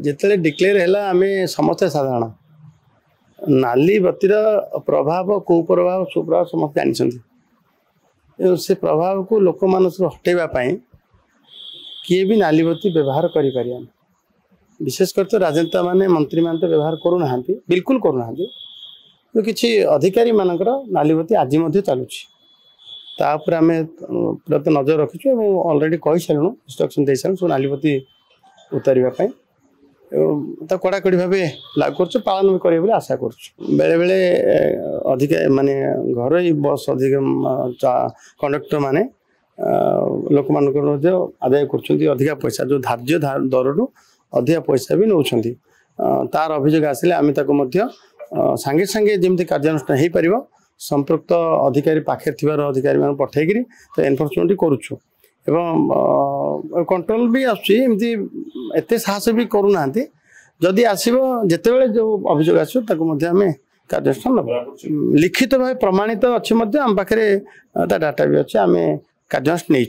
जिते डिक्लेयर है आम समस्ते साधारण नाली बत्तीर प्रभाव कुप्रभाव सुप्रभाव समस्त जानते से प्रभाव को लोक मानस हटेवाई किए भी नाली बत्ती व्यवहार करें विशेषकर तो राजनेता माने मंत्री मान तो व्यवहार करूना बिल्कुल करूना तो किसी अधिकारी मानकर नाली बत्ती आज चलुची तापर आम पूरा तो नजर रखीचु अलरेडी कही सारूँ इंस्ट्रक्शन दे सारूँ सब नाली बत्ती उतारवाई कड़ाकड़ी भाव लागू कर पालन भी करेंगे आशा करें बेले बेले अधिक माने घर बस अधिक कंडक्टर माने लोक मान आदाय कर पैसा जो धार्य दर रु अधिका पैसा भी नौ तार अभियोग आसिले आम सांगे सांगे जमी कार्यानुष्ठान हो पार संपृक्त अधिकारी पाखे थिबार अधिकारी मान पठेकरी तो एनफोर्समेंट करुचु एवं कंट्रोल भी आमती एत साहस भी करूना जदि आसो जिते जो अभियोग आसो आम कार्यानुष्ठान नब लिखित भाव प्रमाणित अच्छे आम पाखे डाटा भी अच्छे आम कार्यानुष्ठान नहीं।